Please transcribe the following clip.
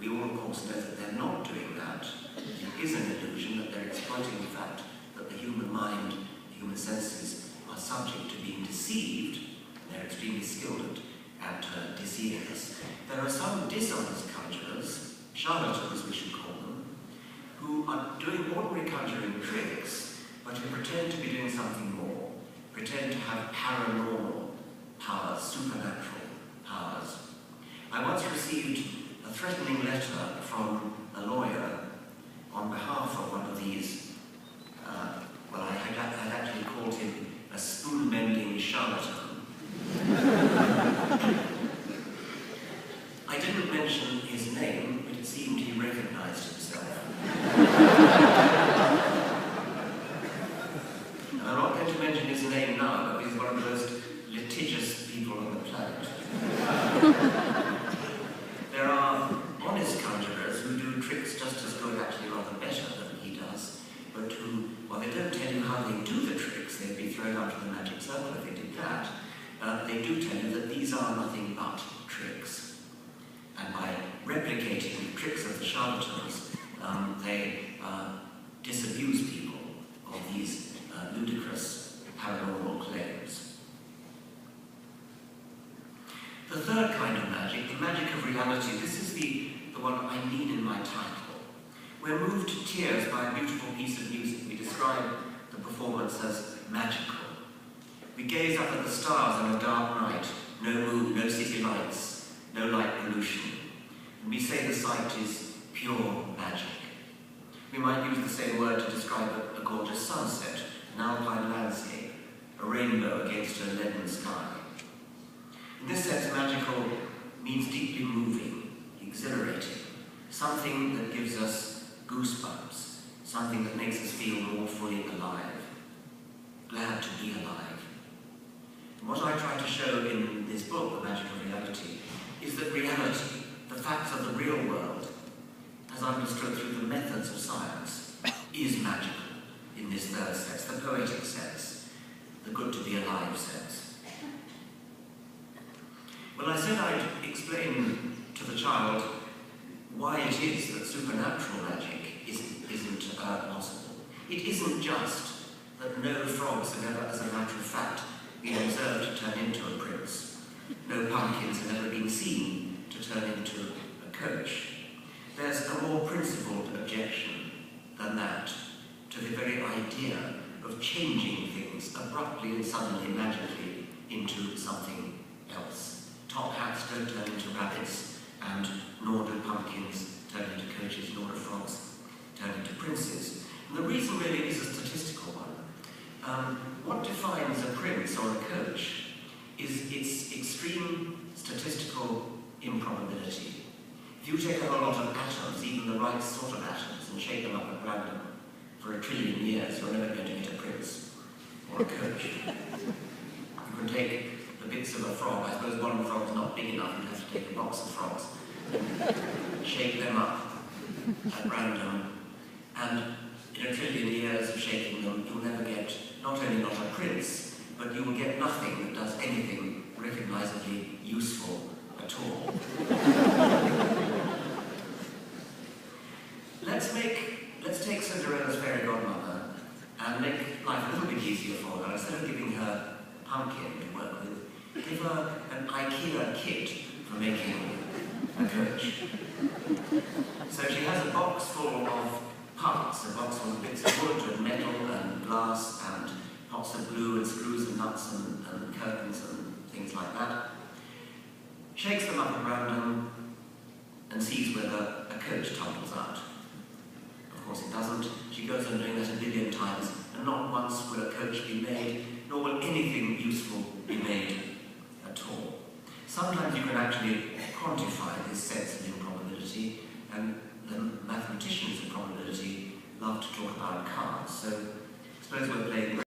we all, of course, know that they're not doing that. It is an illusion, that they're exploiting the fact that the human mind, the human senses, are subject to being deceived. They're extremely skilled at deceiving us. There are some dishonest conjurers, charlatans we should call them, who are doing ordinary conjuring tricks, but who pretend to be doing something more, pretend to have paranormal powers, supernatural powers. I once received a threatening letter from a lawyer on behalf of one of these, well, I had actually called him a spoon-mending charlatan. I didn't mention his name, but it seemed he recognized himself. And I'm not going to mention his name now, but he's one of the most litigious people on the planet. There are honest conjurers who do tricks just as good, actually rather better than he does, but who, well, they don't tell you how they do the tricks. They'd be thrown out of the magic circle if they did that. They do tell you that these are nothing but tricks. And by replicating the tricks of the charlatans, they disabuse people of these ludicrous paranormal claims. The third kind of magic, the magic of reality, this is the one I need in my title. We're moved to tears by a beautiful piece of music. We describe the performance as magical. We gaze up at the stars on a dark night, no moon, no city lights, no light pollution, and we say the sight is pure magic. We might use the same word to describe a gorgeous sunset, an alpine landscape, a rainbow against a leaden sky. In this sense, magical means deeply moving, exhilarating, something that gives us goosebumps, something that makes us feel more fully alive, glad to be alive. And what I try to show in this book, The Magic of Reality, is that reality, the facts of the real world, as understood through the methods of science, is magical in this third sense, the poetic sense, the good to be alive sense. Well, I said I'd explain to the child why it is that supernatural magic isn't possible. It isn't just that no frogs have ever, as a matter of fact, been observed to turn into a prince. No pumpkins have ever been seen to turn into a coach. There's a more principled objection than that to the very idea of changing things abruptly and suddenly, magically, into something else. Top hats don't turn into rabbits, and nor do pumpkins turn into coaches, nor do frogs turn into princes. And the reason really is a statistical one. What defines a prince or a coach is its extreme statistical improbability. If you take a whole lot of atoms, even the right sort of atoms, and shake them up at random for 1 trillion years, you're never going to get a prince or a coach. You can take the bits of a frog. I suppose one frog is not big enough. You'd have to take a box of frogs, shake them up at random, and in 1 trillion years of shaking them, you'll never get not only not a prince, but you will get nothing that does anything recognizably useful at all. Let's take Cinderella's fairy godmother and make life a little bit easier for her. Instead of giving her a pumpkin to work with, give her an IKEA kit for making a coach. So she has a box full of parts, a box full of bits of wood and metal and glass and pots of glue and screws and nuts and curtains and things like that. Shakes them up at random and sees whether a coach tumbles out. Of course it doesn't. She goes on doing that 1 billion times, and not once will a coach be made, nor will anything useful be made at all. Sometimes you can actually quantify this sense of improbability, and the mathematicians of probability love to talk about cards. So suppose we're playing